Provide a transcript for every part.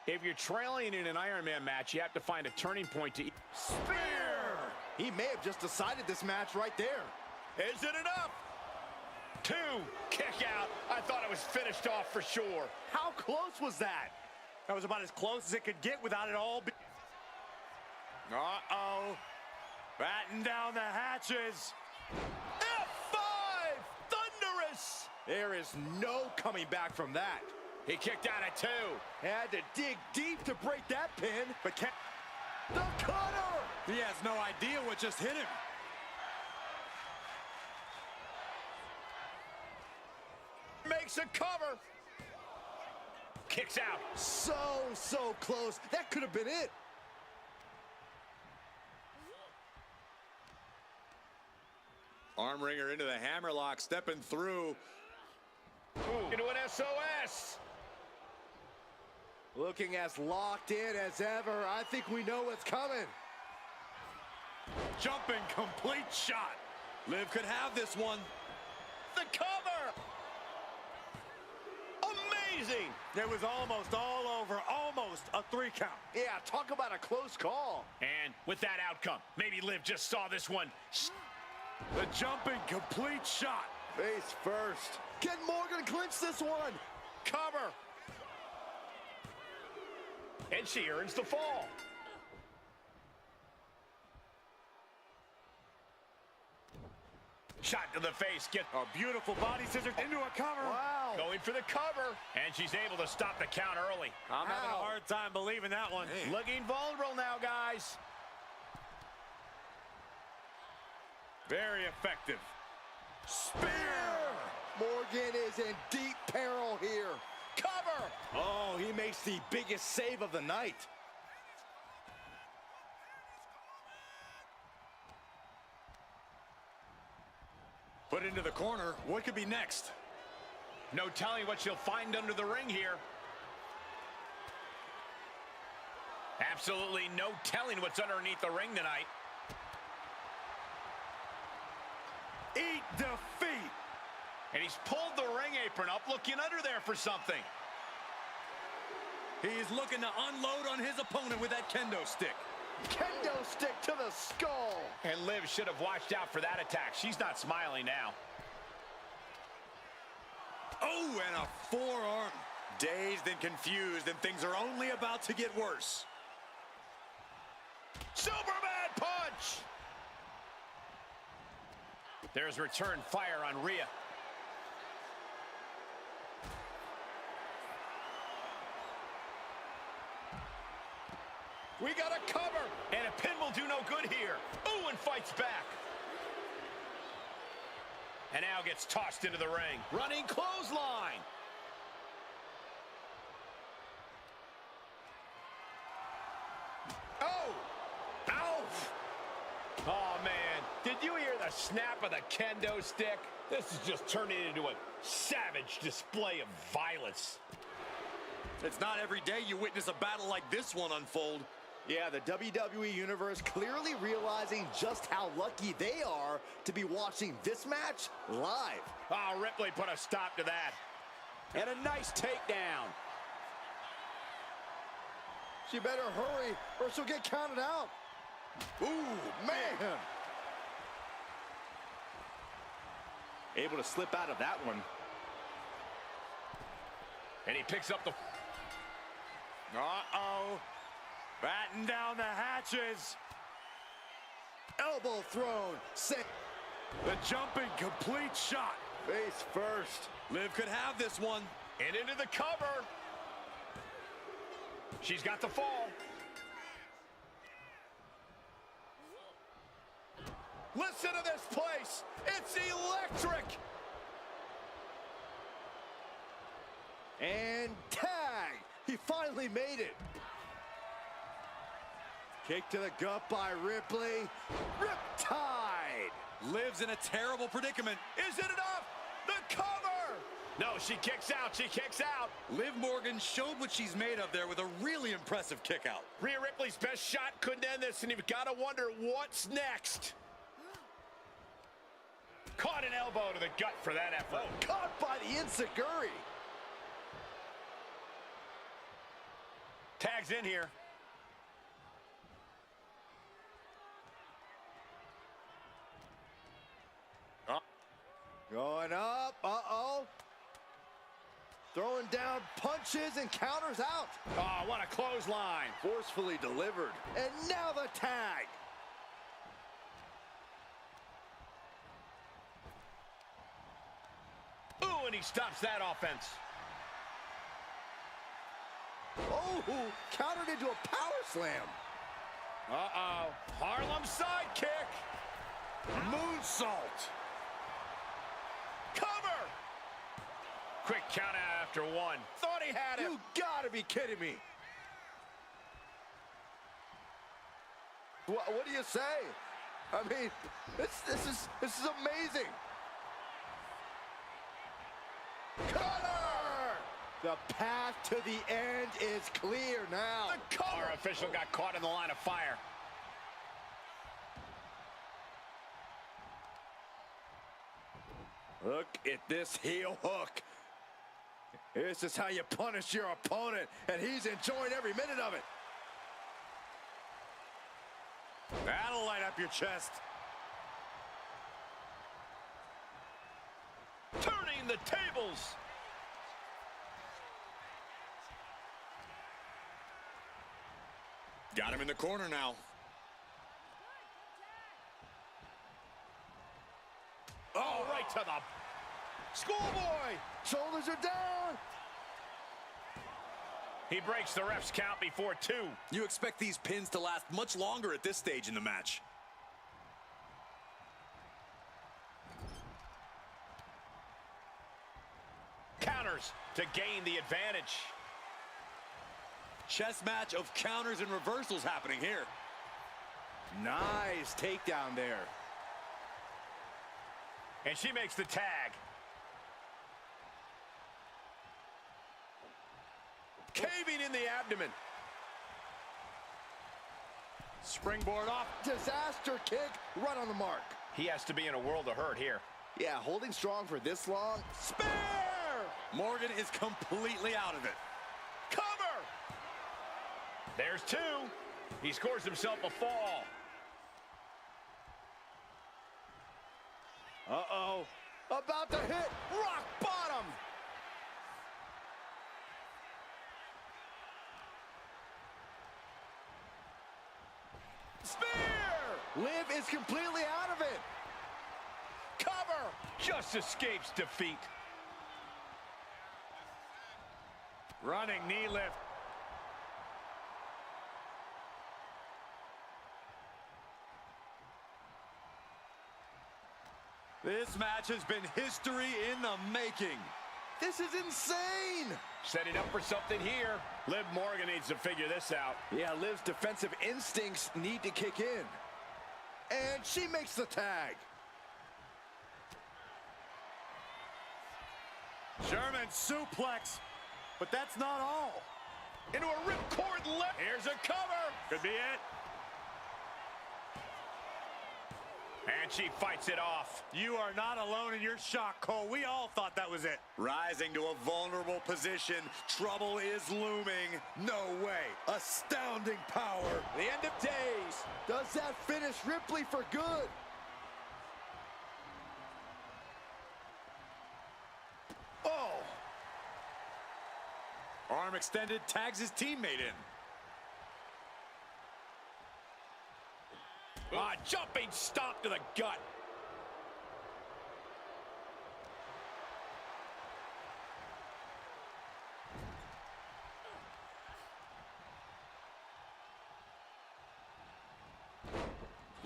If you're trailing in an Iron Man match, you have to find a turning point to... Spear! He may have just decided this match right there. Is it enough? 2, kick out. I thought it was finished off for sure. How close was that? That was about as close as it could get without it all being... Uh-oh. Batten down the hatches. F5! Thunderous! There is no coming back from that. He kicked out at 2. Had to dig deep to break that pin, but can't... The cutter! He has no idea what just hit him. Makes a cover. Kicks out. So close. That could have been it. Arm wringer into the hammerlock, stepping through. Ooh. Into an SOS. Looking as locked in as ever. I think we know what's coming. Jumping complete shot. Liv could have this one. The cover. Amazing. It was almost all over. Almost a 3 count. Yeah, talk about a close call. And with that outcome, maybe Liv just saw this one. The jumping complete shot. Face first. Can Morgan clinch this one? Cover. And she earns the fall. Shot to the face. Get a beautiful body scissors into a cover. Wow. Going for the cover. And she's able to stop the count early. I'm having a hard time believing that one. Hey. Looking vulnerable now, guys. Very effective. Spear! Morgan is in deep peril here. Cover! Oh, he makes the biggest save of the night. Put into the corner. What could be next? No telling what she'll find under the ring here. Absolutely no telling what's underneath the ring tonight. Eat defeat. And he's pulled the ring apron up, looking under there for something. He's looking to unload on his opponent with that kendo stick. Kendo stick to the skull. And Liv should have watched out for that attack. She's not smiling now. Oh, and a forearm. Dazed and confused, and things are only about to get worse. Superman punch! There's return fire on Rhea. We got a cover, and a pin will do no good here. Ooh, and fights back. And now gets tossed into the ring. Running clothesline. Oh! Ow! Oh, man. Did you hear the snap of the kendo stick? This is just turning into a savage display of violence. It's not every day you witness a battle like this one unfold. Yeah, the WWE Universe clearly realizing just how lucky they are to be watching this match live. Oh, Ripley put a stop to that. And a nice takedown. She better hurry or she'll get counted out. Ooh, man. Able to slip out of that one. And he picks up the... Uh-oh. Batten down the hatches. Elbow thrown. The jumping complete shot. Face first. Liv could have this one. And into the cover. She's got the fall. Listen to this place. It's electric. And tag. He finally made it. Kick to the gut by Ripley. Riptide. Liv's in a terrible predicament. Is it enough? The cover. No, she kicks out. She kicks out. Liv Morgan showed what she's made of there with a really impressive kick out. Rhea Ripley's best shot couldn't end this, and you've got to wonder what's next. Caught an elbow to the gut for that effort. Oh, caught by the enziguri. Tags in here. Going up. Uh-oh. Throwing down punches and counters out. Oh, what a clothesline. Forcefully delivered. And now the tag. Ooh, and he stops that offense. Oh, countered into a power slam. Uh-oh. Harlem sidekick. Moonsault. Cover. Quick count out after one. Thought he had it. You gotta be kidding me. What do you say? I mean, this is amazing. Cutter! The path to the end is clear now. The cover. Our official got caught in the line of fire. Look at this heel hook. This is how you punish your opponent, and he's enjoying every minute of it. That'll light up your chest. Turning the tables. Got him in the corner now. Oh, right to the schoolboy. Shoulders are down. He breaks the ref's count before two. You expect these pins to last much longer at this stage in the match. Counters to gain the advantage. Chess match of counters and reversals happening here. Nice takedown there. And she makes the tag. Caving in the abdomen. Springboard off. Disaster kick right on the mark. He has to be in a world of hurt here. Yeah, holding strong for this long. Spear! Morgan is completely out of it. Cover! There's two. He scores himself a fall. Uh-oh. About to hit. Rock bottom. Spear! Liv is completely out of it. Cover. Just escapes defeat. Running knee lift. This match has been history in the making. This is insane. Setting up for something here. Liv Morgan needs to figure this out. Yeah, Liv's defensive instincts need to kick in. And she makes the tag. German suplex. But that's not all. Into a ripcord left. Here's a cover. Could be it. And she fights it off. You are not alone in your shock, Cole. We all thought that was it. Rising to a vulnerable position. Trouble is looming. No way. Astounding power. The end of days. Does that finish Ripley for good? Oh. Arm extended, tags his teammate in. Ah, jumping stomp to the gut.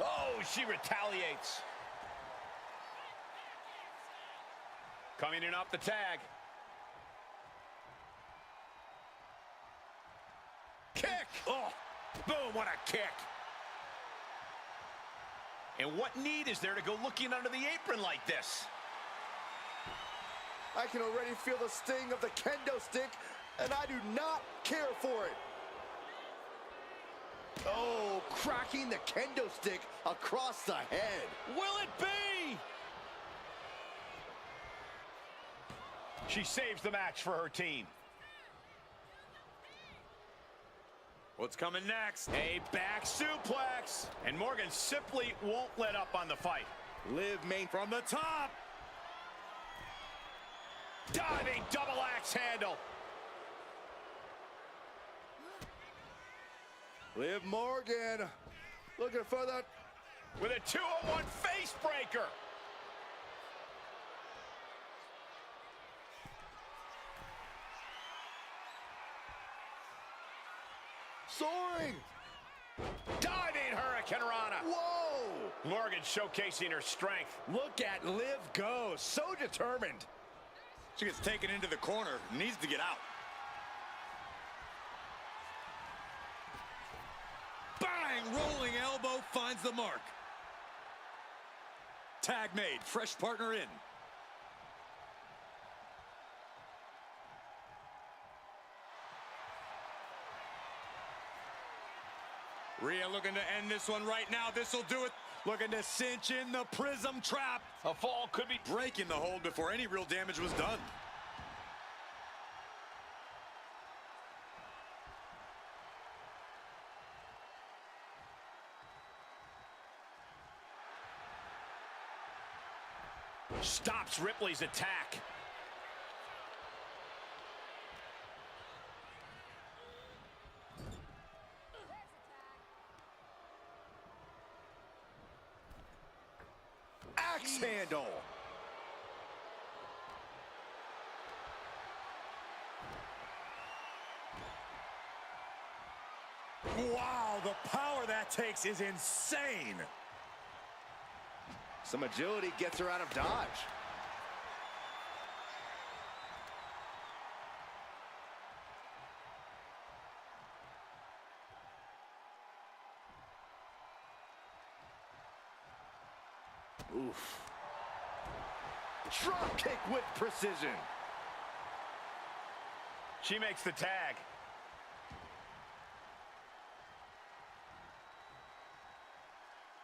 Oh, she retaliates. Coming in off the tag. Kick! Oh, boom, what a kick. And what need is there to go looking under the apron like this? I can already feel the sting of the kendo stick, and I do not care for it. Oh, cracking the kendo stick across the head. Will it be? She saves the match for her team. What's coming next? A back suplex. And Morgan simply won't let up on the fight. Liv main From the top. Diving double axe handle. Liv Morgan looking for the... With a 2-on-1 face breaker. Soaring. Diving Hurricane Rana. Whoa. Morgan showcasing her strength. Look at Liv go. So determined. She gets taken into the corner. Needs to get out. Bang! Rolling elbow finds the mark. Tag made. Fresh partner in. Rhea looking to end this one right now. This will do it. Looking to cinch in the prism trap. A fall could be Breaking the hold before any real damage was done. stops Ripley's attack. Axe handle. Wow, the power that takes is insane. Some agility gets her out of dodge. Oof. Drop kick with precision. She makes the tag.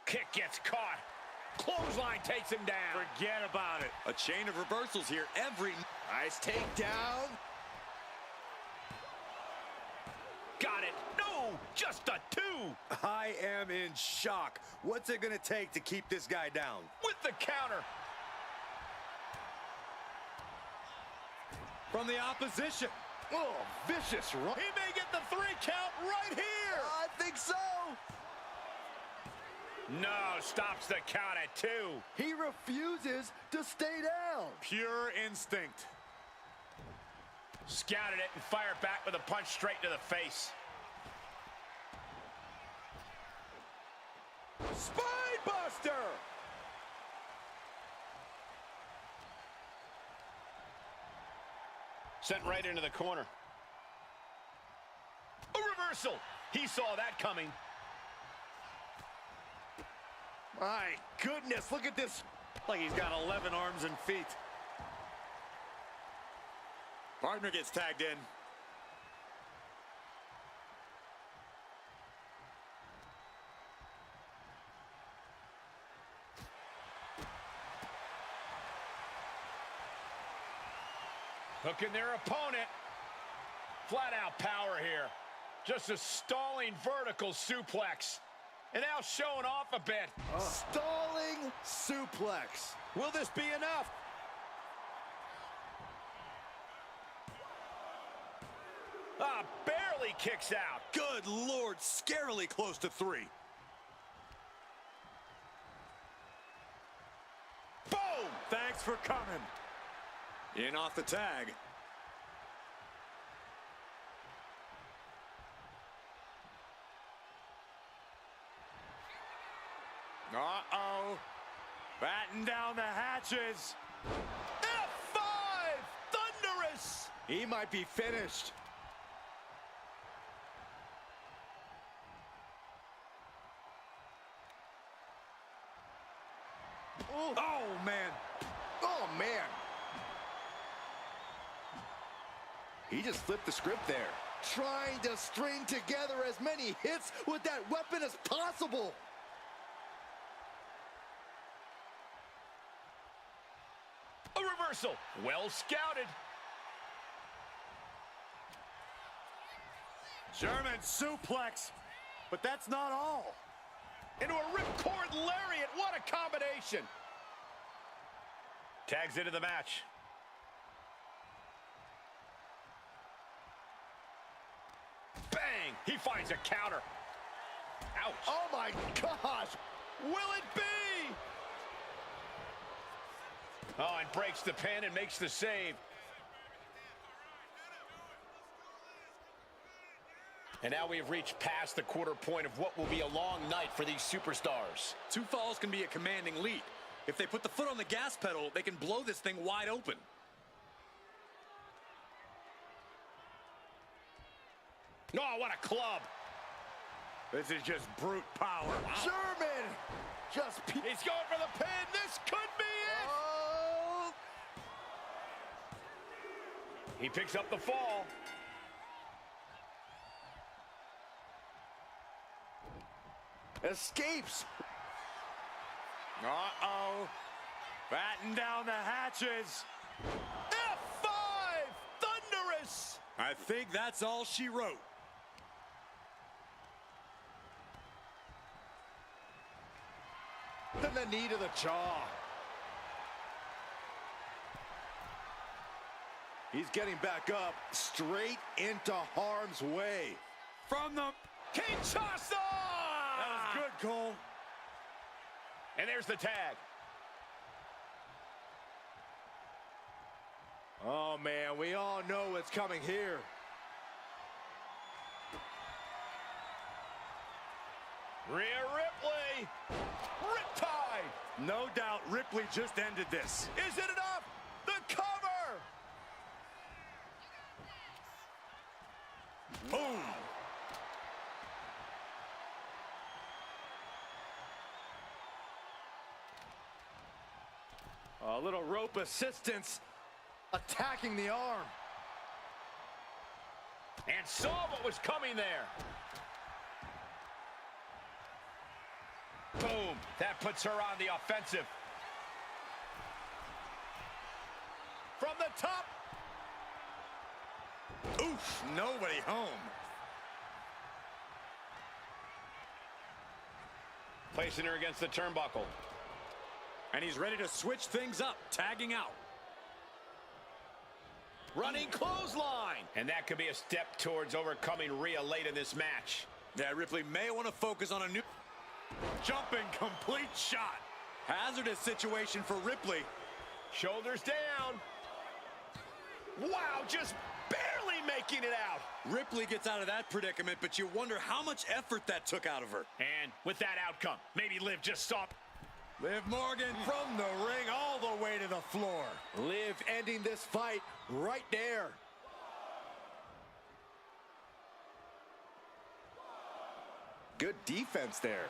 Kick gets caught. Clothesline takes him down. Forget about it. A chain of reversals here. Nice takedown. Got it. No, just a two. I am in shock. What's it going to take to keep this guy down? With the counter. From the opposition. Oh, vicious run. He may get the 3 count right here. I think so. No, stops the count at 2. He refuses to stay down. Pure instinct. Scouted it and fired back with a punch straight to the face. Spine buster. Sent right into the corner. A reversal. He saw that coming. My goodness, look at this. Like he's got 11 arms and feet. Partner gets tagged in. Hooking their opponent. Flat out power here. Just a stalling vertical suplex. And now showing off a bit. Stalling suplex. Will this be enough? Barely kicks out. Good Lord, scarily close to 3. Boom! Thanks for coming. In off the tag. Uh-oh. Batten down the hatches. F5! Thunderous! He might be finished. Oh, man. Oh, man. He just flipped the script there. Trying to string together as many hits with that weapon as possible. A reversal. Well scouted. German suplex, but that's not all. Into a ripcord lariat. What a combination. Tags into the match. Bang! He finds a counter. Ouch. Oh my gosh. Will it be? Oh, and breaks the pin and makes the save. And now we have reached past the quarter point of what will be a long night for these superstars. 2 falls can be a commanding lead. If they put the foot on the gas pedal, they can blow this thing wide open. Oh, what a club. This is just brute power. Wow. German just He's going for the pin. This could be it. Oh. He picks up the fall. Escapes. Uh-oh. Batten down the hatches. F5! Thunderous! I think that's all she wrote. Then the knee to the jaw. He's getting back up, straight into harm's way. From the... Kinshasa! That was good, Cole. And there's the tag. Oh, man, we all know what's coming here. Rhea Ripley! Riptide! No doubt Ripley just ended this. Is it enough? The cover! Boom! A little rope assistance, attacking the arm. And saw what was coming there. Boom! That puts her on the offensive. From the top. Oof, nobody home. Placing her against the turnbuckle. And he's ready to switch things up, tagging out. Running clothesline. And that could be a step towards overcoming Rhea late in this match. Yeah, Ripley may want to focus on a new... Jumping complete shot. Hazardous situation for Ripley. Shoulders down. Wow, just barely making it out. Ripley gets out of that predicament, but you wonder how much effort that took out of her. And with that outcome, maybe Liv just saw... Liv Morgan from the ring all the way to the floor. Liv ending this fight right there. Good defense there.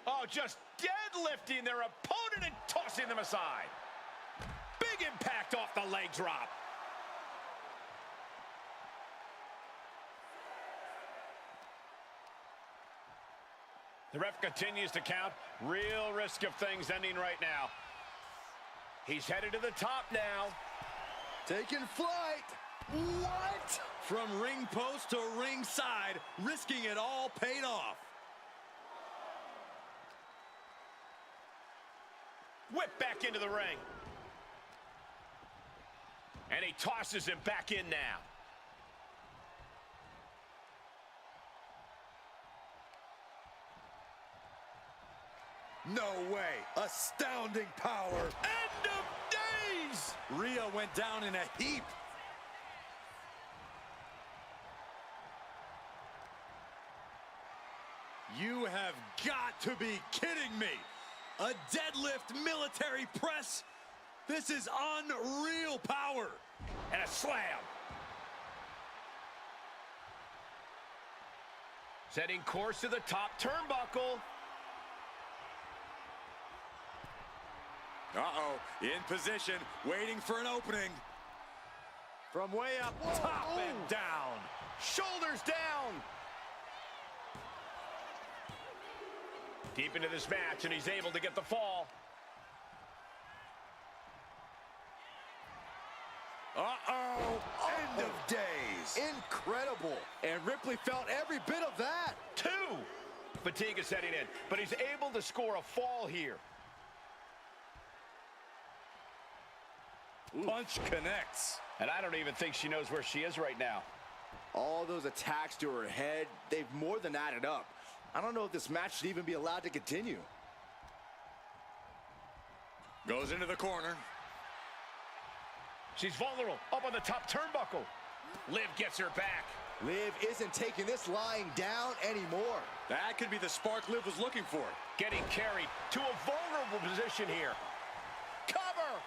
Oh, just deadlifting their opponent and tossing them aside. Big impact off the leg drop. The ref continues to count. Real risk of things ending right now. He's headed to the top now. Taking flight. What? From ring post to ring side, risking it all paid off. Whip back into the ring. And he tosses him back in now. No way. Astounding power. End of days! Rhea went down in a heap. You have got to be kidding me. A deadlift military press? This is unreal power. And a slam. Setting course to the top turnbuckle. Uh-oh, in position, waiting for an opening. From way up top and down. Shoulders down. Deep into this match, and he's able to get the fall. Uh-oh. End of days. Incredible. And Ripley felt every bit of that. 2. Fatigue is setting in, but he's able to score a fall here. Punch connects. And I don't even think she knows where she is right now. All those attacks to her head, they've more than added up. I don't know if this match should even be allowed to continue. Goes into the corner. She's vulnerable, up on the top turnbuckle. Liv gets her back. Liv isn't taking this lying down anymore. That could be the spark Liv was looking for. Getting carried to a vulnerable position here. Cover!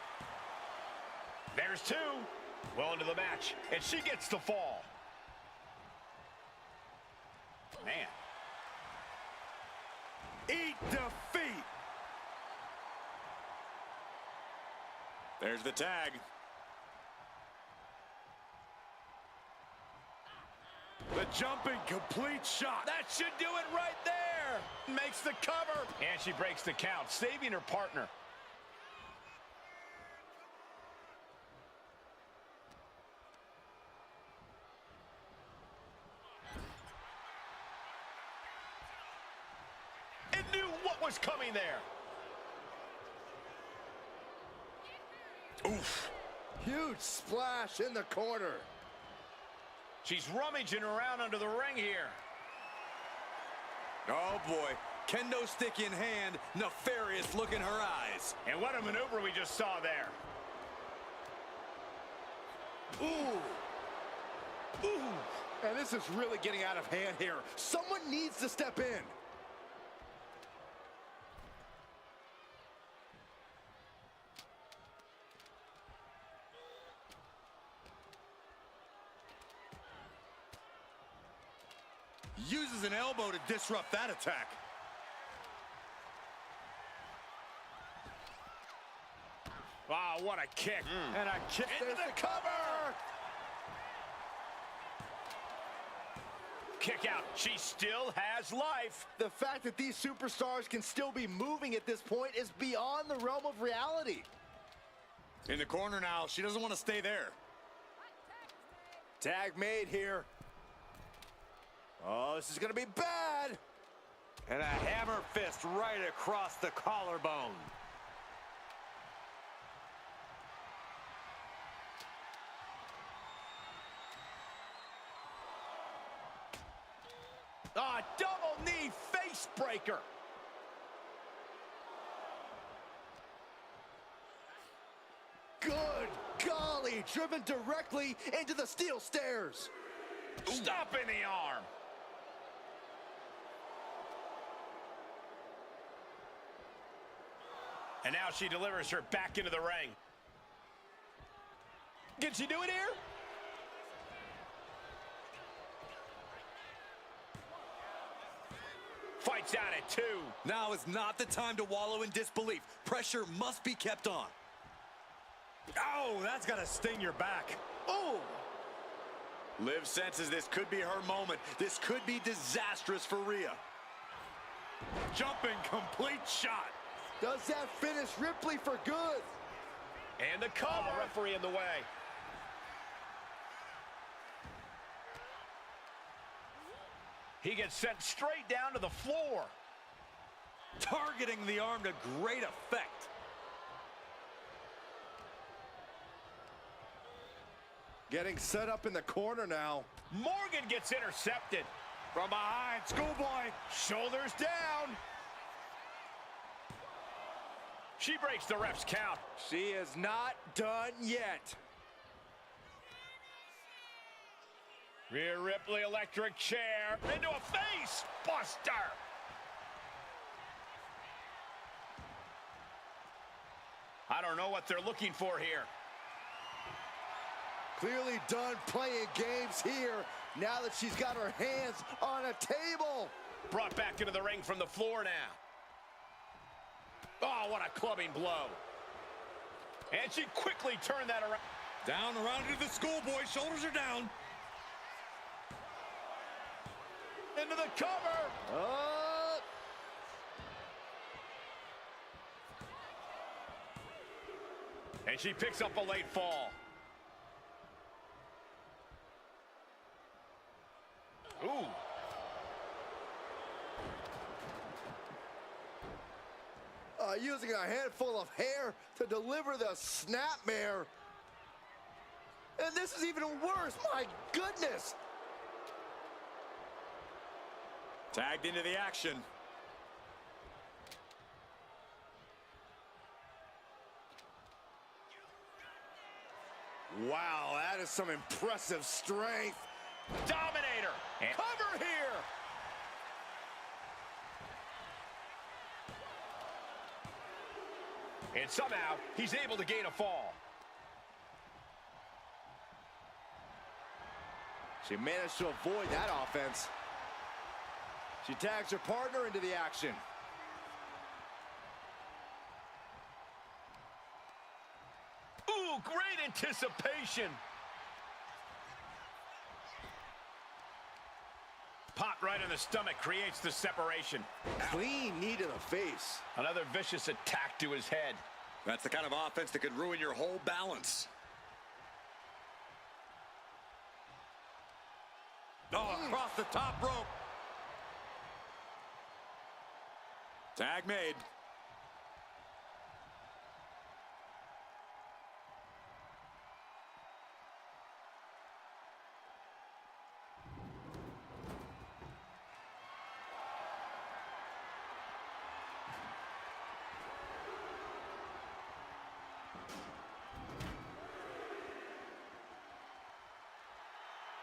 There's 2. Well into the match, and she gets the fall. Man. Eat defeat. There's the tag. The jumping complete shot. That should do it right there. Makes the cover. And she breaks the count, saving her partner. It knew what was coming there. Oof. Huge splash in the corner. She's rummaging around under the ring here. Oh boy, kendo stick in hand, nefarious look in her eyes. And what a maneuver we just saw there. Ooh. Ooh. And this is really getting out of hand here. Someone needs to step in. Uses an elbow to disrupt that attack. Wow, what a kick. And a kick Into the cover! Kick out. She still has life. The fact that these superstars can still be moving at this point is beyond the realm of reality. In the corner now, she doesn't want to stay there. Tag made here. Oh, this is going to be bad. And a hammer fist right across the collarbone. Ah, double knee face breaker. Good golly, driven directly into the steel stairs. Stopping the arm. And now she delivers her back into the ring. Can she do it here? Fights out at 2. Now is not the time to wallow in disbelief. Pressure must be kept on. Oh, that's got to sting your back. Oh! Liv senses this could be her moment. This could be disastrous for Rhea. Jumping complete shot. Does that finish Ripley for good? And the cover. Referee in the way. He gets sent straight down to the floor. Targeting the arm to great effect. Getting set up in the corner now. Morgan gets intercepted. From behind, schoolboy. Shoulders down. She breaks the ref's count. She is not done yet. Rhea Ripley electric chair into a face buster. I don't know what they're looking for here. Clearly done playing games here now that she's got her hands on a table. Brought back into the ring from the floor now. Oh, what a clubbing blow. And she quickly turned that around. Down around to the schoolboy. Shoulders are down. Into the cover. And she picks up a late fall. using a handful of hair to deliver the snapmare. And this is even worse, my goodness. Tagged into the action. Wow, that is some impressive strength. Dominator. And Cover here. And somehow, he's able to gain a fall. She managed to avoid that offense. She tags her partner into the action. Ooh, great anticipation. Pop right in the stomach creates the separation. Clean knee to the face. Another vicious attack to his head. That's the kind of offense that could ruin your whole balance. Oh, across the top rope. Tag made.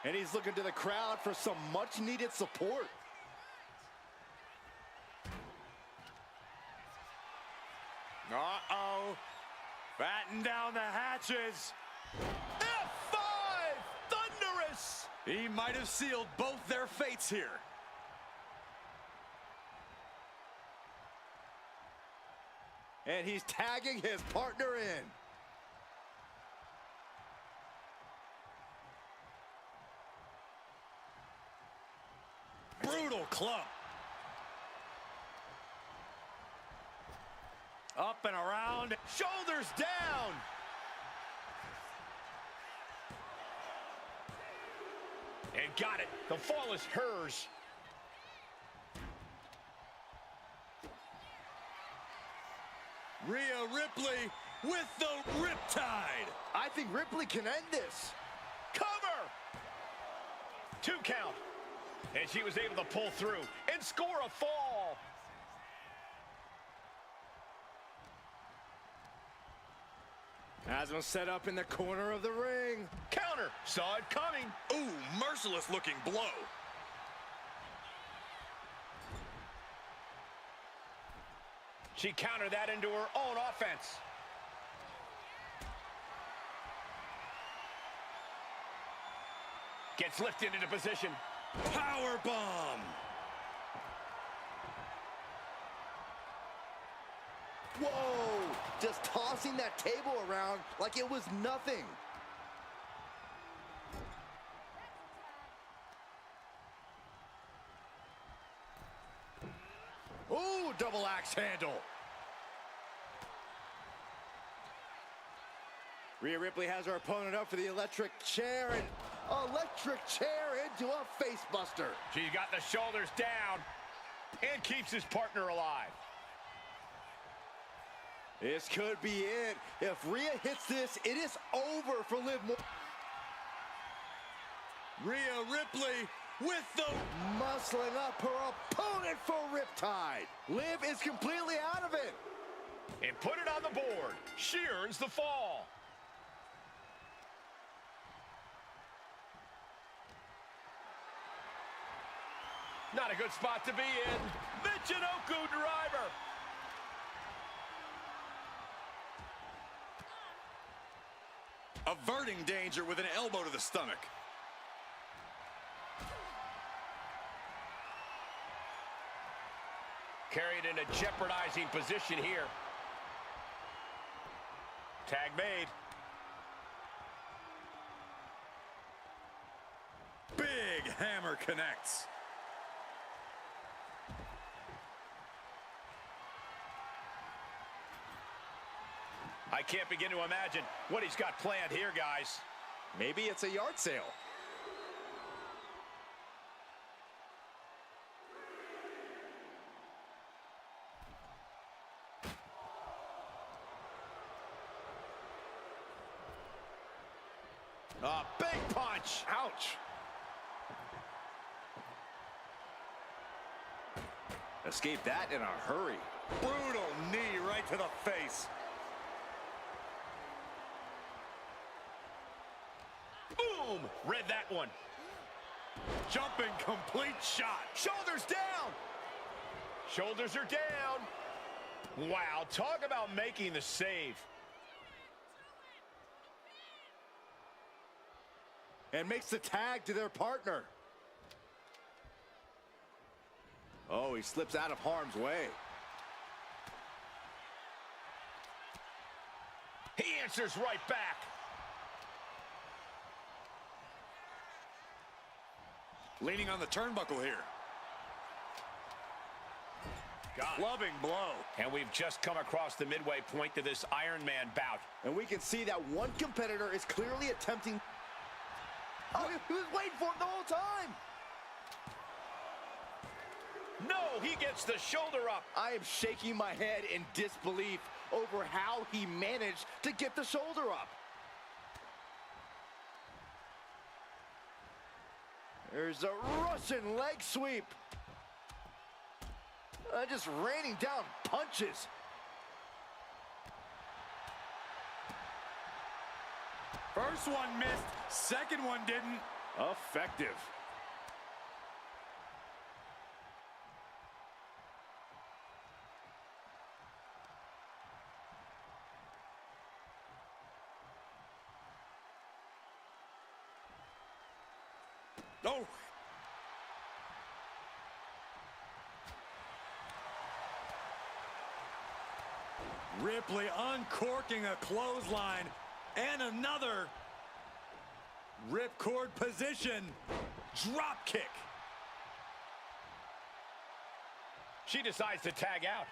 And he's looking to the crowd for some much-needed support. Uh-oh. Batten down the hatches. F5! Thunderous! He might have sealed both their fates here. And he's tagging his partner in. Brutal club. Up and around. Shoulders down! And got it. The fall is hers. Rhea Ripley with the riptide. I think Ripley can end this. Cover! 2 count. And she was able to pull through and score a fall. Has him set up in the corner of the ring. Counter. Saw it coming. Ooh, merciless looking blow. She countered that into her own offense. Gets lifted into position. Power bomb. Whoa! Just tossing that table around like it was nothing. Ooh, double axe handle. Rhea Ripley has her opponent up for the electric chair, and electric chair into a face buster. She's got the shoulders down and keeps his partner alive. This could be it. If Rhea hits this, it is over for Liv Morgan. Rhea Ripley with the... Muscling up her opponent for Riptide. Liv is completely out of it. And put it on the board. She earns the fall. Not a good spot to be in. Michinoku driver. Averting danger with an elbow to the stomach. Carried in a jeopardizing position here. Tag made. Big hammer connects. I can't begin to imagine what he's got planned here, guys. Maybe it's a yard sale. Big punch. Ouch. Escaped that in a hurry. Brutal knee right to the face. Boom! Read that one. Jumping complete shot. Shoulders down. Shoulders are down. Wow, talk about making the save. And makes the tag to their partner. Oh, he slips out of harm's way. He answers right back. Leaning on the turnbuckle here. Clubbing blow. And we've just come across the midway point to this Iron Man bout. And we can see that one competitor is clearly attempting... Oh, he was waiting for it the whole time. No, he gets the shoulder up. I am shaking my head in disbelief over how he managed to get the shoulder up. There's a Russian leg sweep. Just raining down punches. First one missed, second one didn't. Effective. Oh. Ripley uncorking a clothesline and another ripcord position. Drop kick. She decides to tag out.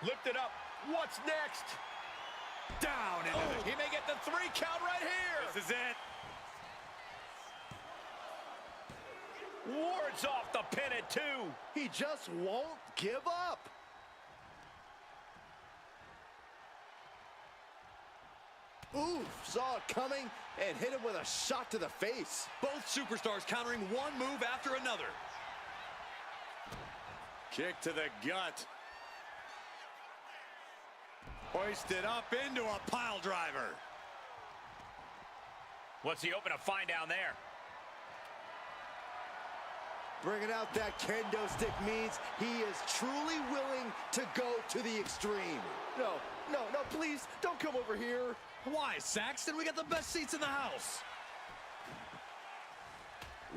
Lift it up. What's next? Down into He may get the 3 count right here. This is it. Wards off the pin at 2. He just won't give up. Ooh, saw it coming and hit him with a shot to the face. Both superstars countering one move after another. Kick to the gut. Hoisted up into a pile driver. What's he hoping to find down there? Bringing out that kendo stick means he is truly willing to go to the extreme. No, please, don't come over here. Why, Saxton? We got the best seats in the house.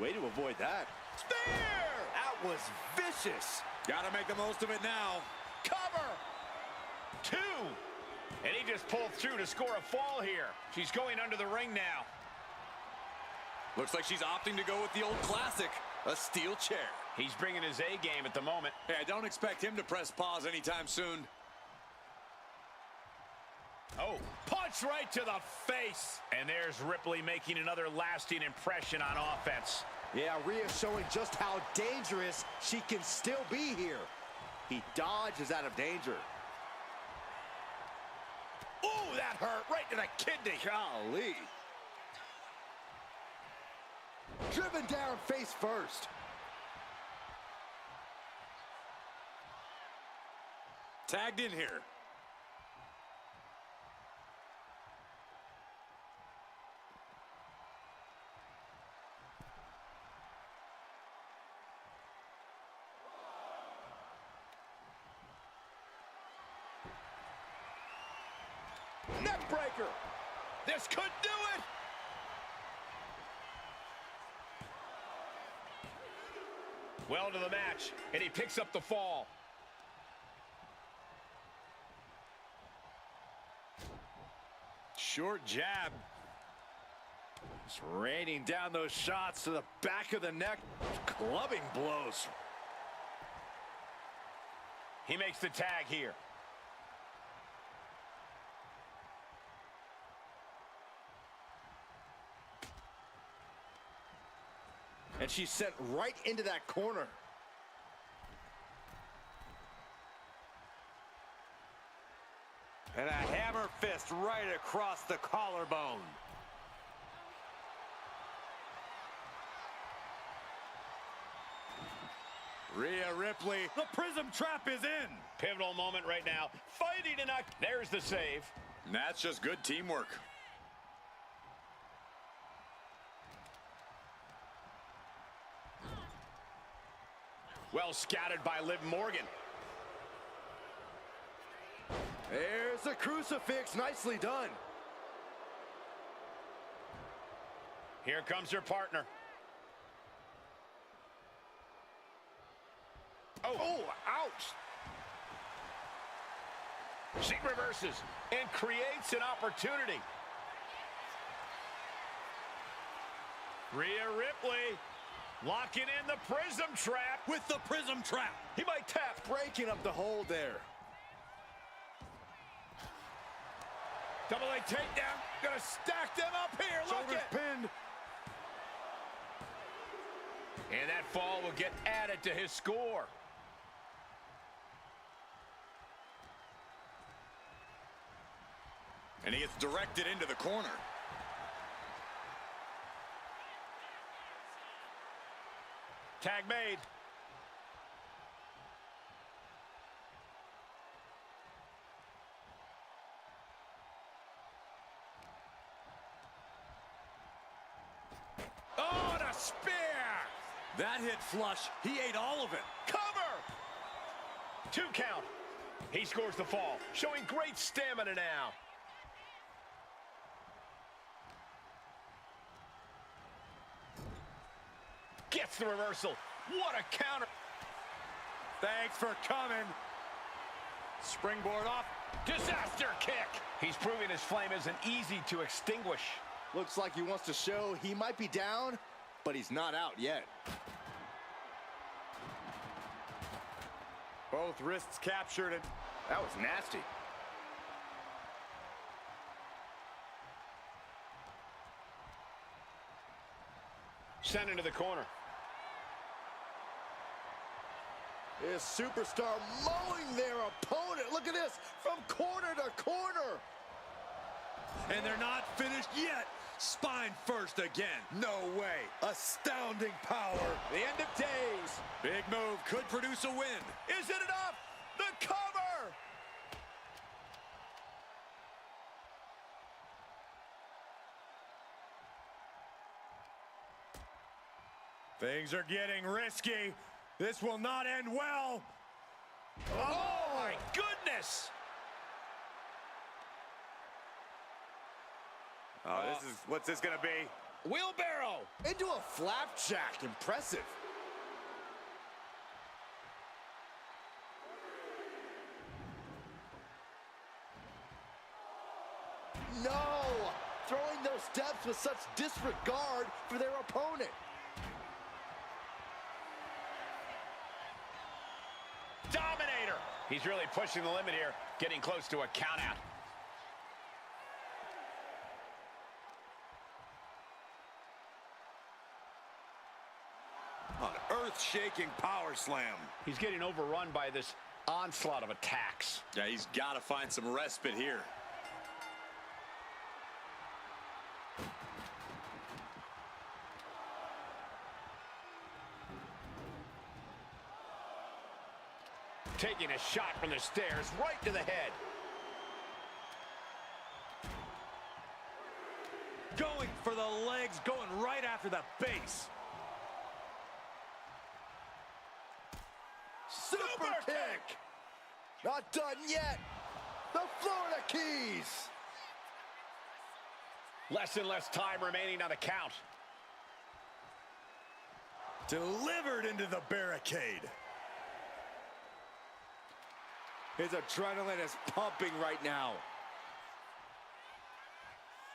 Way to avoid that. Spear! That was vicious. Gotta make the most of it now. Cover! 2! And he just pulled through to score a fall here. She's going under the ring now. Looks like she's opting to go with the old classic, a steel chair. He's bringing his A game at the moment. Hey, I don't expect him to press pause anytime soon. Oh, punch right to the face. And there's Ripley making another lasting impression on offense. Yeah, Rhea showing just how dangerous she can still be here. He dodges out of danger. Ooh, that hurt right to the kidney. Golly. Driven down face first. Tagged in here. Neck breaker. This could do it. Well to the match, and he picks up the fall. Short jab. Just raining down those shots to the back of the neck. Clubbing blows. He makes the tag here. And she's sent right into that corner. And a hammer fist right across the collarbone. Rhea Ripley, the prism trap is in. Pivotal moment right now. Fighting to knock. There's the save. And that's just good teamwork. Well scouted by Liv Morgan. There's the crucifix. Nicely done. Here comes her partner. Oh, ouch. She reverses and creates an opportunity. Rhea Ripley locking in the prism trap. With the prism trap. He might tap. Breaking up the hold there. Double leg takedown. Gonna stack them up here. Look Shoulders it. pinned. And that fall will get added to his score. And he gets directed into the corner. Tag made. Oh, and a spear! That hit flush. He ate all of it. Cover! 2 count. He scores the fall, showing great stamina now. Gets the reversal. What a counter. Thanks for coming. Springboard off. Disaster kick. He's proving his flame isn't easy to extinguish. Looks like he wants to show he might be down, but he's not out yet. Both wrists captured. And That was nasty. Sent into the corner. This superstar mowing their opponent. Look at this, from corner to corner. And they're not finished yet. Spine first again. No way. Astounding power. The end of days. Big move. Could produce a win. Is it enough? The cover! Things are getting risky. This will not end well. Oh, my goodness! Oh, what's this gonna be? Wheelbarrow! Into a flapjack. Impressive. No! Throwing those steps with such disregard for their opponent. Dominator! He's really pushing the limit here, getting close to a countout. An earth-shaking power slam. He's getting overrun by this onslaught of attacks. Yeah, he's got to find some respite here. Taking a shot from the stairs right to the head. Going for the legs, going right after the base. Super kick! Not done yet. The Florida Keys. Less and less time remaining on the count. Delivered into the barricade. His adrenaline is pumping right now.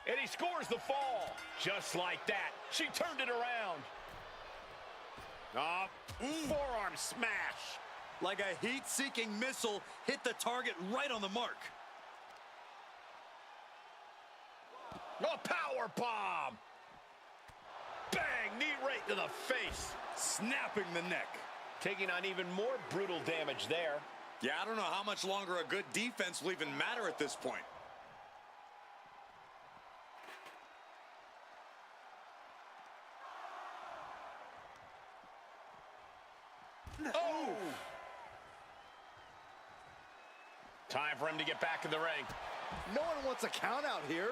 And he scores the fall. Just like that. She turned it around. Forearm smash. Like a heat-seeking missile, hit the target right on the mark. A power bomb. Bang, knee right to the face. Snapping the neck. Taking on even more brutal damage there. Yeah, I don't know how much longer a good defense will even matter at this point. Oh! Time for him to get back in the ring. No one wants a count out here.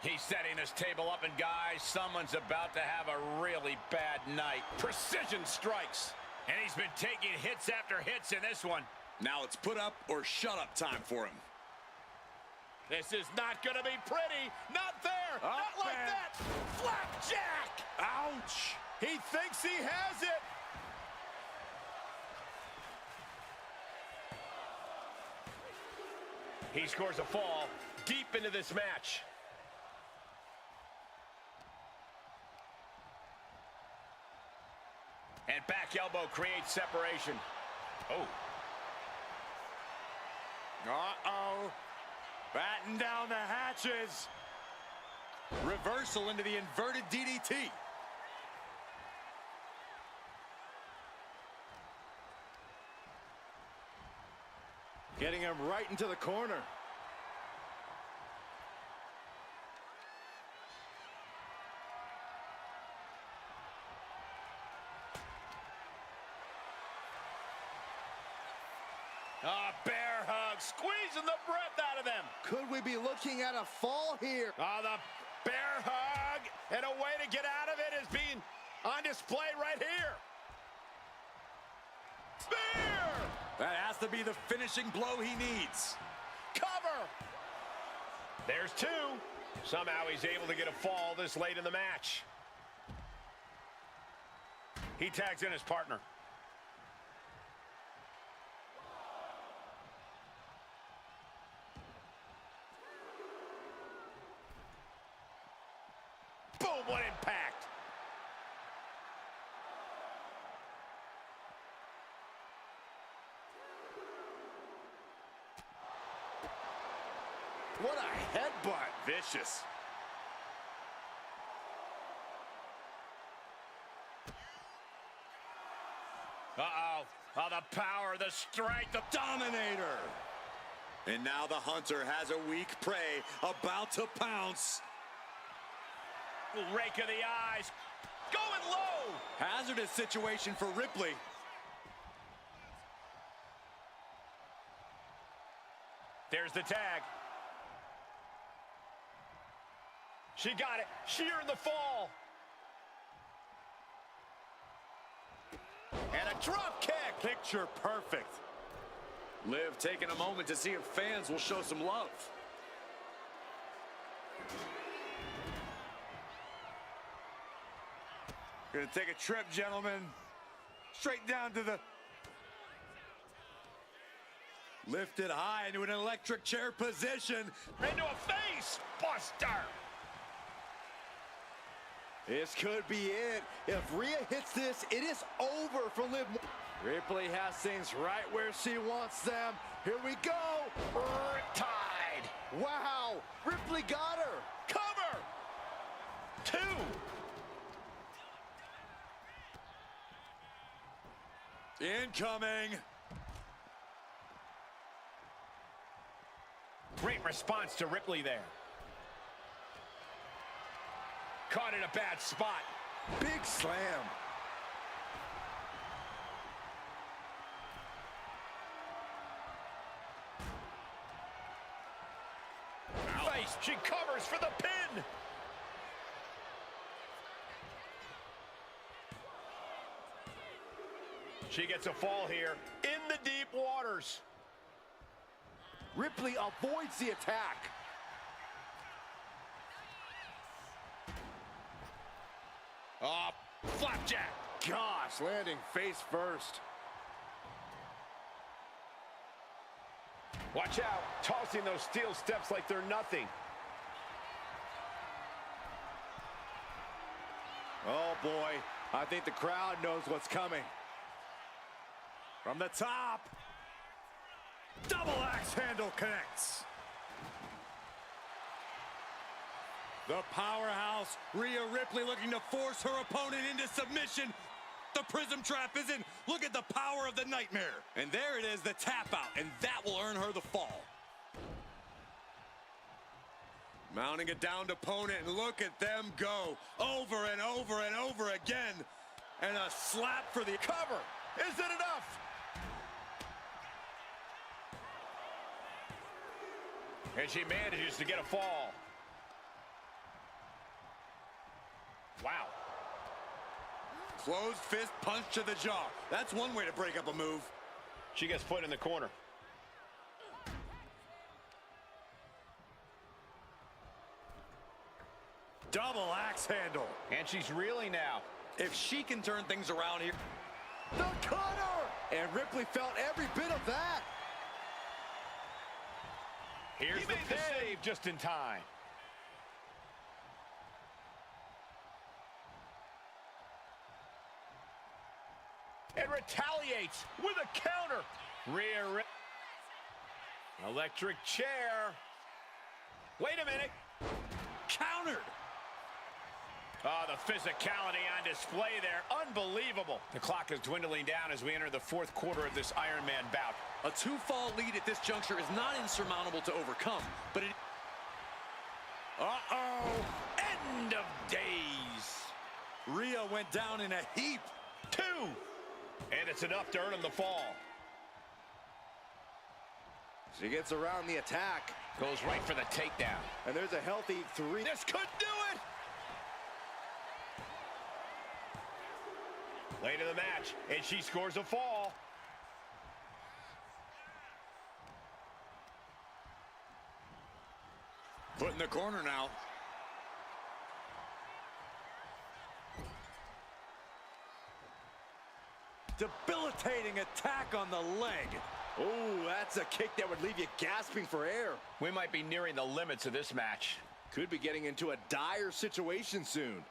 He's setting this table up, and guys, someone's about to have a really bad night. Precision strikes. And he's been taking hits after hits in this one. Now it's put up or shut up time for him. This is not going to be pretty. Not there. Oh, not like man. that. Flapjack. Ouch! He thinks he has it. He scores a fall deep into this match. And back elbow creates separation. Oh. Uh-oh. Batten down the hatches. Reversal into the inverted DDT. Getting him right into the corner. Bear hug, squeezing the breath out of them. Could we be looking at a fall here? The bear hug, and a way to get out of it is being on display right here. Spear! That has to be the finishing blow he needs. Cover! There's two. Somehow he's able to get a fall this late in the match. He tags in his partner. Boom, what impact! What a headbutt. Vicious. Uh-oh. Oh, the power, the strength, the Dominator. And now the hunter has a weak prey about to pounce. rake of the eyes. Going low. Hazardous situation for Ripley. There's the tag. She got it. Sheer in the fall. And a drop kick. Picture perfect. Liv taking a moment to see if fans will show some love. Gonna take a trip, gentlemen. Straight down to the... Lifted high into an electric chair position. Into a face buster. This could be it. If Rhea hits this, it is over for Liv. Ripley has things right where she wants them. Here we go. Tied. Wow. Ripley got her. Cover. 2. Incoming. Great response to Ripley there. Caught in a bad spot. Big slam. Face. She covers for the pin. She gets a fall here in the deep waters. Ripley avoids the attack. Flapjack. Gosh, landing face first. Watch out, tossing those steel steps like they're nothing. Oh boy, I think the crowd knows what's coming. From the top. Double axe handle connects. The powerhouse, Rhea Ripley, looking to force her opponent into submission. The prism trap is in. Look at the power of the nightmare. And there it is, the tap out, and that will earn her the fall. Mounting a downed opponent, and look at them go. Over and over and over again. And a slap for the Cover. Is it enough? And she manages to get a fall. Wow. Closed fist punch to the jaw. That's one way to break up a move. She gets put in the corner. Double axe handle. And she's reeling now. If she can turn things around here. The cutter! And Ripley felt every bit of that. Here's the save just in time. And retaliates with a counter. Rhea electric chair. Wait a minute. Countered. Oh, the physicality on display there. Unbelievable. The clock is dwindling down as we enter the fourth quarter of this Iron Man bout. A two-fall lead at this juncture is not insurmountable to overcome, but it... Uh-oh. End of days. Rhea went down in a heap. 2. And it's enough to earn him the fall. She gets around the attack. Goes right for the takedown. And there's a healthy 3. This could do it. Late in the match, and she scores a fall. Put in the corner now. Debilitating attack on the leg. Oh, that's a kick that would leave you gasping for air. We might be nearing the limits of this match. Could be getting into a dire situation soon.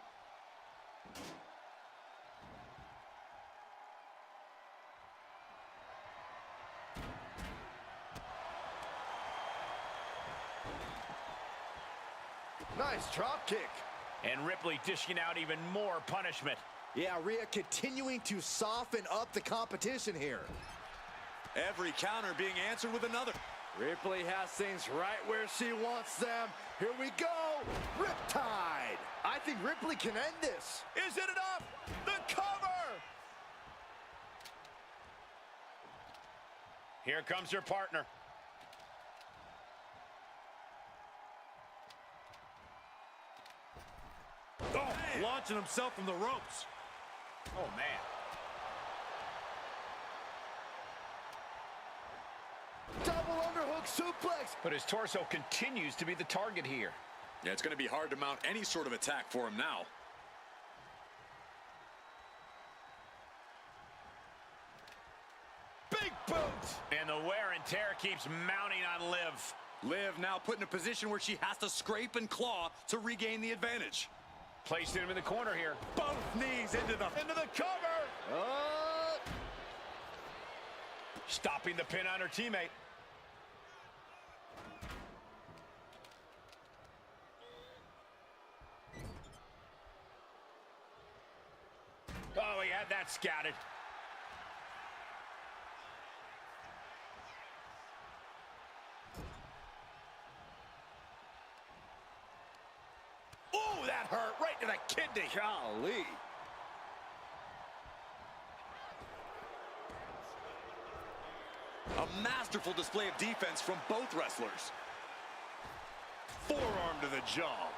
Nice drop kick. And Ripley dishing out even more punishment. Yeah, Rhea continuing to soften up the competition here. Every counter being answered with another. Ripley has things right where she wants them. Here we go. Riptide. I think Ripley can end this. Is it enough? The cover! Here comes her partner. Oh, launching himself from the ropes. Oh, man. Double underhook suplex. But his torso continues to be the target here. Yeah, it's going to be hard to mount any sort of attack for him now. Big boot! And the wear and tear keeps mounting on Liv. Liv now put in a position where she has to scrape and claw to regain the advantage. Placing him in the corner here. Both knees into the cover! Stopping the pin on her teammate. Oh, he had that scouted. Oh, that hurt right to the kidney. Golly. A masterful display of defense from both wrestlers. Forearm to the jaw.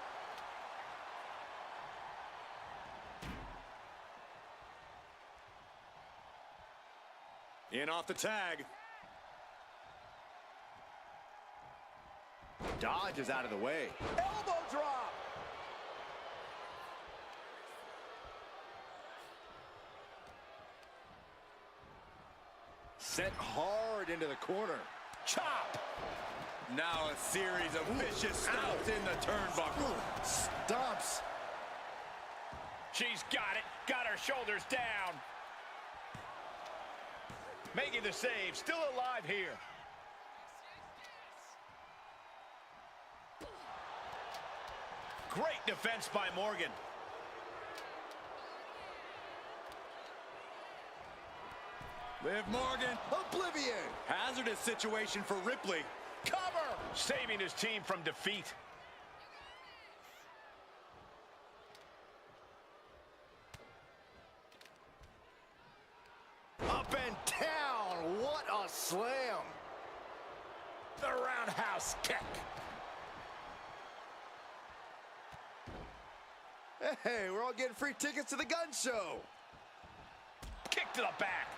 In off the tag. Dodge is out of the way. Elbow drop. Sent hard into the corner. Chop. Now a series of vicious stomps in the turnbuckle. Stomps. She's got it. Got her shoulders down. Making the save, still alive here. Great defense by Morgan. Liv Morgan. Oblivion. Hazardous situation for Ripley. Cover! Saving his team from defeat. Up and down. What a slam. The roundhouse kick. Hey, we're all getting free tickets to the gun show. Kick to the back.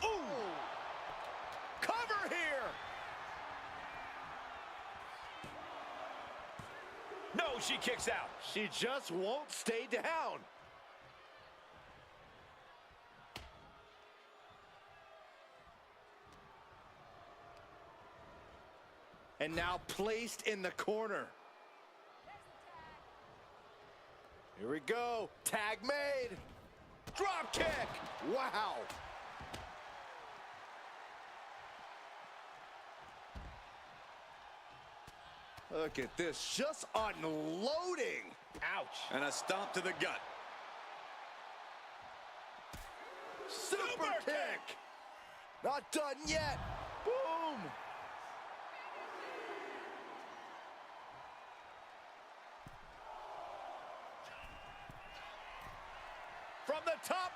Ooh! Cover here! No, she kicks out. She just won't stay down. And now placed in the corner. Here we go. Tag made. Drop kick. Wow. Look at this, just unloading. Ouch. And a stomp to the gut. Super kick. Not done yet. Boom. From the top.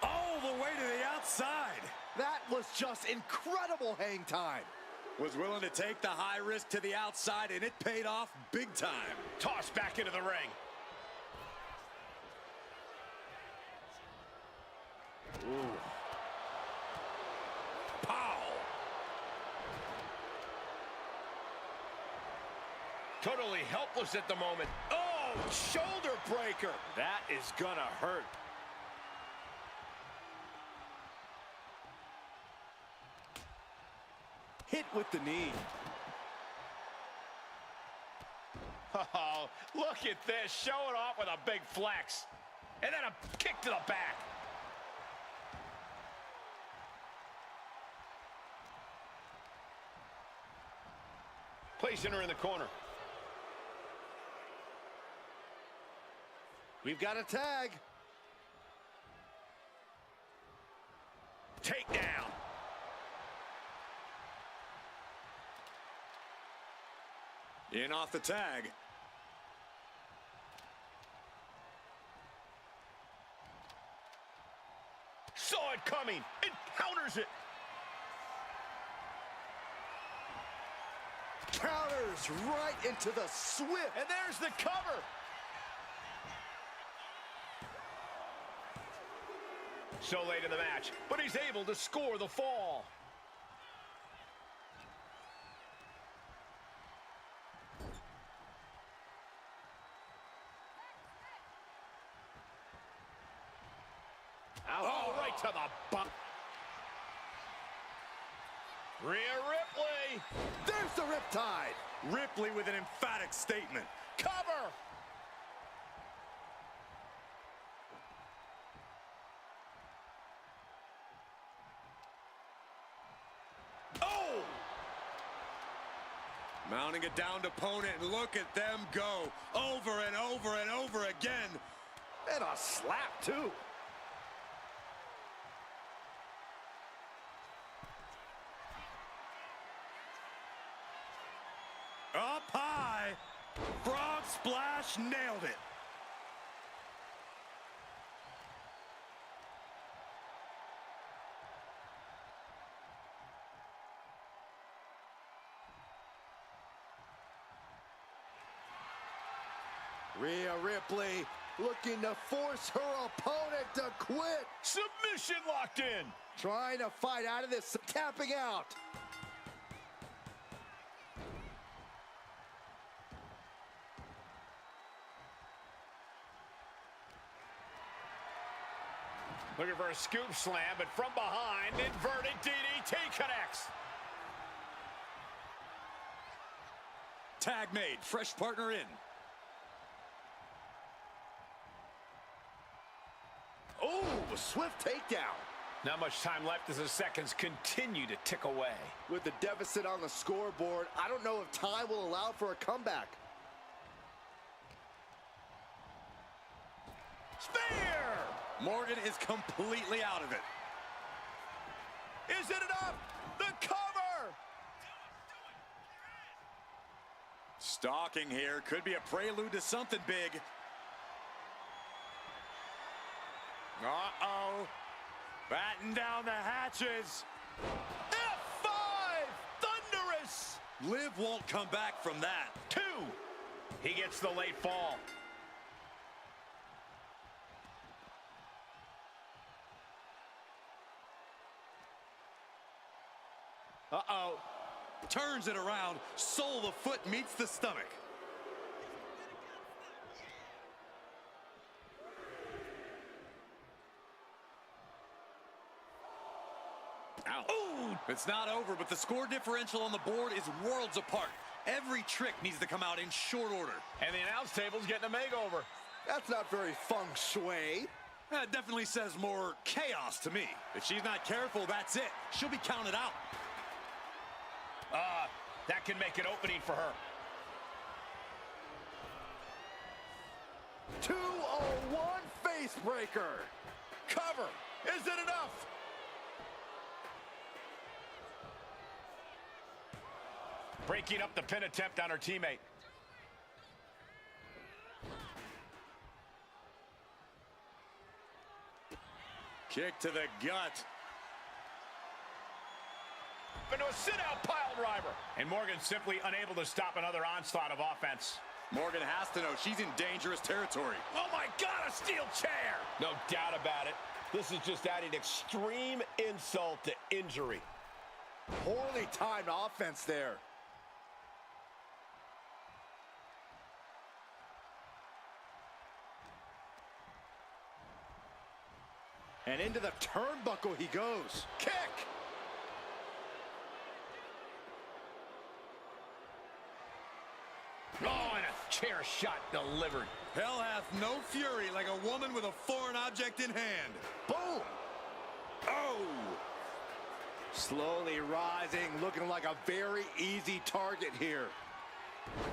All the way to the outside. That was just incredible hang time. Was willing to take the high risk to the outside, and it paid off big time. Tossed back into the ring. Ooh. Pow! Totally helpless at the moment. Oh, shoulder breaker. That is gonna hurt. Hit with the knee. Oh, look at this. Showing off with a big flex. And then a kick to the back. Placing her in the corner. We've got a tag. Takedown. In off the tag. Saw it coming. And counters it. Counters right into the swift. And there's the cover. So late in the match, but he's able to score the fall. Oh, right to the bump. Rhea Ripley. There's the riptide. Ripley with an emphatic statement. Cover. Oh! Mounting a downed opponent, and look at them go. Over and over and over again. And a slap, too. Up high. Frog splash, nailed it. Rhea Ripley looking to force her opponent to quit. Submission locked in. Trying to fight out of this, tapping out. Looking for a scoop slam, but from behind, inverted DDT connects. Tag made, fresh partner in. a swift takedown. Not much time left as the seconds continue to tick away. With the deficit on the scoreboard, I don't know if time will allow for a comeback. Spear! Morgan is completely out of it. Is it enough? The cover! Stalking here. Could be a prelude to something big. Uh-oh. Batten down the hatches. F5! Thunderous! Liv won't come back from that. 2. He gets the late fall. Uh-oh. Turns it around. Sole of foot meets the stomach. Ow. Ooh. It's not over, but the score differential on the board is worlds apart. Every trick needs to come out in short order. And the announce table's getting a makeover. That's not very feng shui. That definitely says more chaos to me. If she's not careful, that's it. She'll be counted out. That can make an opening for her. 201 face breaker. Cover. Is it enough? Breaking up the pin attempt on her teammate. Kick to the gut. Into a sit-out pile driver. And Morgan simply unable to stop another onslaught of offense. Morgan has to know she's in dangerous territory. Oh my God, a steel chair! No doubt about it. This is just adding extreme insult to injury. Poorly timed offense there. And into the turnbuckle he goes. Kick! Oh, and a chair shot delivered. Hell hath no fury like a woman with a foreign object in hand. Boom! Oh! Slowly rising, looking like a very easy target here.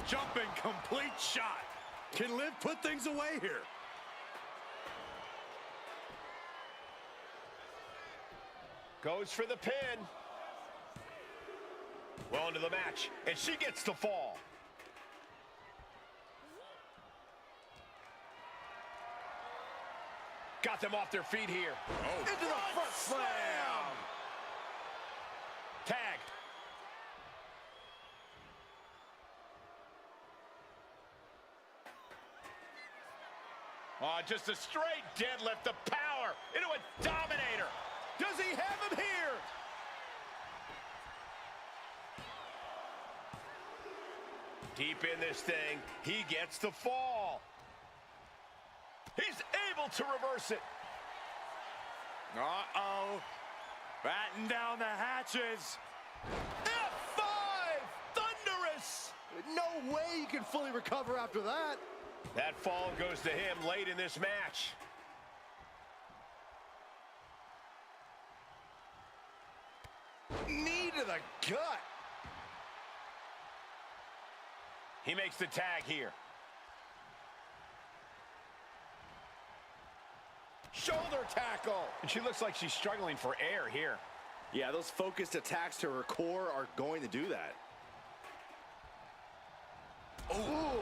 Jumping complete shot. Can Liv put things away here? Goes for the pin. Well into the match, and she gets the fall. Got them off their feet here. Oh. Into the front slam! Tag. Oh, just a straight deadlift of power into a dominator. Does he have him here? Deep in this thing, he gets the fall. He's able to reverse it. Uh-oh. Batten down the hatches. F5! Thunderous! No way you can fully recover after that. That fall goes to him late in this match. Knee to the gut. He makes the tag here. Shoulder tackle. And she looks like she's struggling for air here. Yeah, those focused attacks to her core are going to do that. Oh!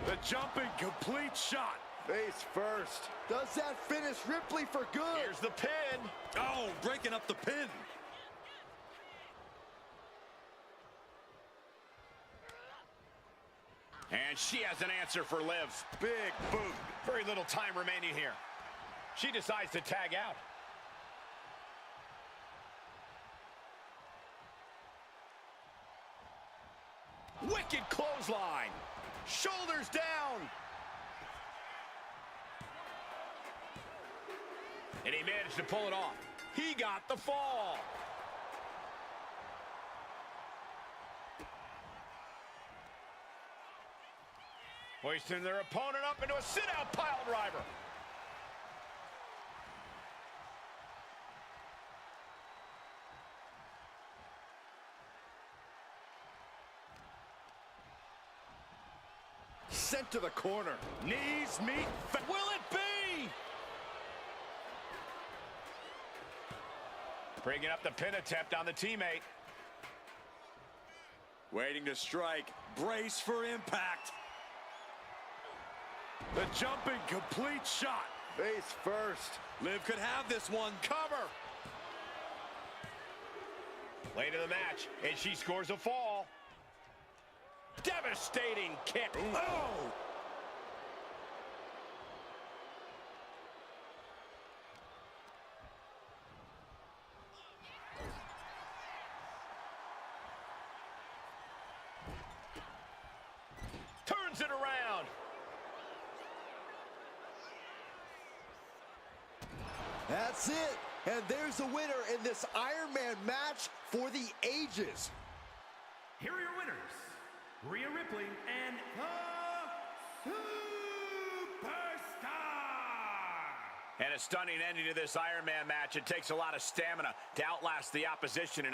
The jumping complete shot. Face first. Does that finish Ripley for good? Here's the pin. Oh, breaking up the pin. And she has an answer for Liv. Big boot. Very little time remaining here. She decides to tag out. Wicked clothesline. Shoulders down. And he managed to pull it off. He got the fall. Hoisting their opponent up into a sit-out pile driver. Sent to the corner. Knees meet. Will it be? Bringing up the pin attempt on the teammate. Waiting to strike. Brace for impact. The jumping complete shot. Face first. Liv could have this one. Cover. Late in the match, and she scores a fall. Devastating kick. Ooh. Oh! Turns it around. That's it. And there's the winner in this Iron Man match for the ages. Here are your winners, Rhea Ripley and the Superstar. And a stunning ending to this Iron Man match. It takes a lot of stamina to outlast the opposition in a